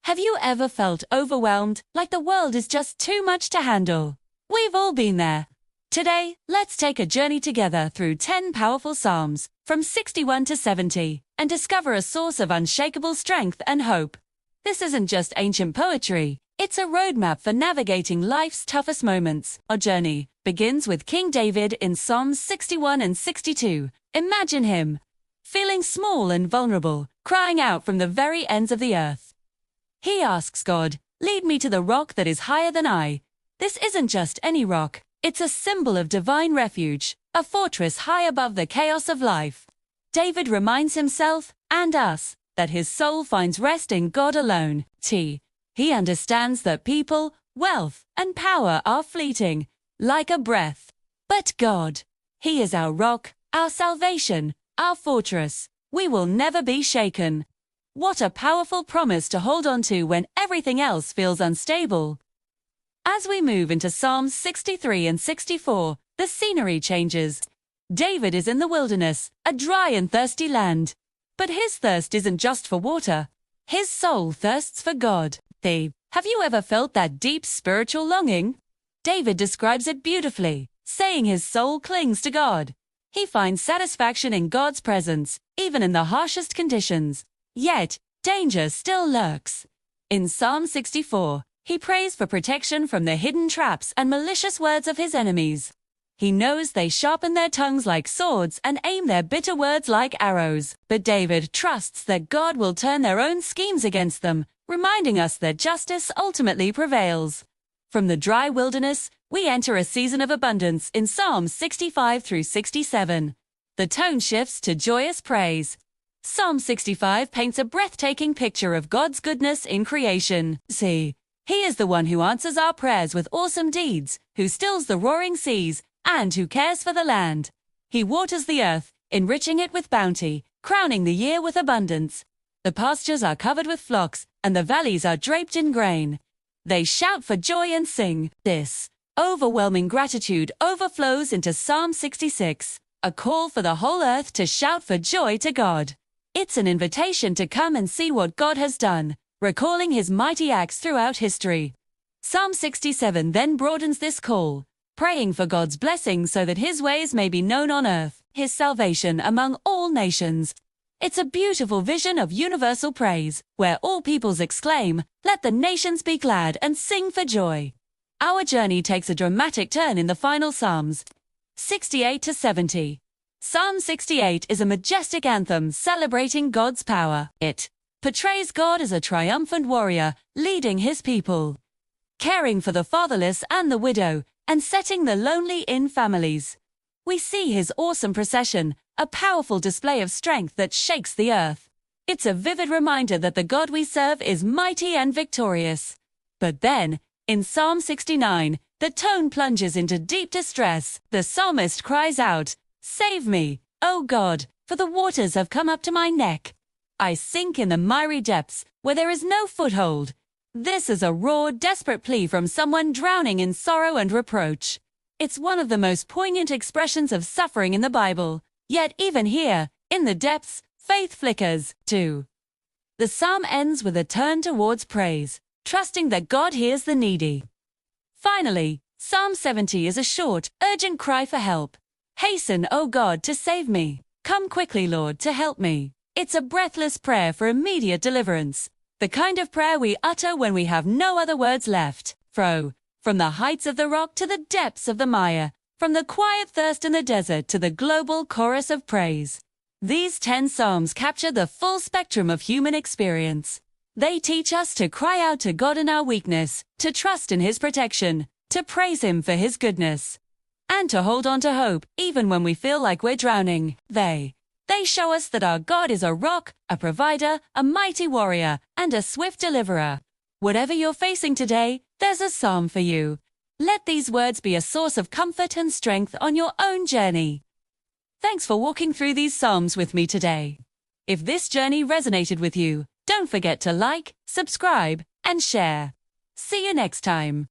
Have you ever felt overwhelmed, like the world is just too much to handle? We've all been there. Today, let's take a journey together through 10 powerful Psalms, from 61 to 70, and discover a source of unshakable strength and hope. This isn't just ancient poetry, it's a roadmap for navigating life's toughest moments. Our journey begins with King David in Psalms 61 and 62. Imagine him, feeling small and vulnerable, crying out from the very ends of the earth. He asks God, "Lead me to the rock that is higher than I." This isn't just any rock, it's a symbol of divine refuge, a fortress high above the chaos of life. David reminds himself, and us, that his soul finds rest in God alone. He understands that people, wealth, and power are fleeting, like a breath. But God, He is our rock, our salvation, our fortress. We will never be shaken. What a powerful promise to hold on to when everything else feels unstable. As we move into Psalms 63 and 64, the scenery changes. David is in the wilderness, a dry and thirsty land. But his thirst isn't just for water. His soul thirsts for God. Have you ever felt that deep spiritual longing? David describes it beautifully, saying his soul clings to God. He finds satisfaction in God's presence, even in the harshest conditions. Yet, danger still lurks. In Psalm 64, he prays for protection from the hidden traps and malicious words of his enemies. He knows they sharpen their tongues like swords and aim their bitter words like arrows. But David trusts that God will turn their own schemes against them, reminding us that justice ultimately prevails. From the dry wilderness, we enter a season of abundance in Psalms 65 through 67. The tone shifts to joyous praise. Psalm 65 paints a breathtaking picture of God's goodness in creation. He is the one who answers our prayers with awesome deeds, who stills the roaring seas, and who cares for the land. He waters the earth, enriching it with bounty, crowning the year with abundance. The pastures are covered with flocks, and the valleys are draped in grain. They shout for joy and sing. This overwhelming gratitude overflows into Psalm 66, a call for the whole earth to shout for joy to God. It's an invitation to come and see what God has done, recalling His mighty acts throughout history. Psalm 67 then broadens this call, praying for God's blessing so that His ways may be known on earth, His salvation among all nations. It's a beautiful vision of universal praise, where all peoples exclaim, "Let the nations be glad and sing for joy." Our journey takes a dramatic turn in the final Psalms, 68 to 70. Psalm 68 is a majestic anthem celebrating God's power. It portrays God as a triumphant warrior, leading His people, caring for the fatherless and the widow, and setting the lonely in families. We see His awesome procession, a powerful display of strength that shakes the earth. It's a vivid reminder that the God we serve is mighty and victorious. But then, in Psalm 69, the tone plunges into deep distress. The psalmist cries out, "Save me, O God, for the waters have come up to my neck. I sink in the miry depths, where there is no foothold." This is a raw, desperate plea from someone drowning in sorrow and reproach. It's one of the most poignant expressions of suffering in the Bible. Yet even here, in the depths, faith flickers, too. The psalm ends with a turn towards praise, trusting that God hears the needy. Finally, Psalm 70 is a short, urgent cry for help. "Hasten, O God, to save me. Come quickly, Lord, to help me." It's a breathless prayer for immediate deliverance, the kind of prayer we utter when we have no other words left. From the heights of the rock to the depths of the mire, from the quiet thirst in the desert to the global chorus of praise. These 10 Psalms capture the full spectrum of human experience. They teach us to cry out to God in our weakness, to trust in His protection, to praise Him for His goodness, and to hold on to hope even when we feel like we're drowning. They show us that our God is a rock, a provider, a mighty warrior, and a swift deliverer. Whatever you're facing today, there's a psalm for you. Let these words be a source of comfort and strength on your own journey. Thanks for walking through these Psalms with me today. If this journey resonated with you, don't forget to like, subscribe, and share. See you next time.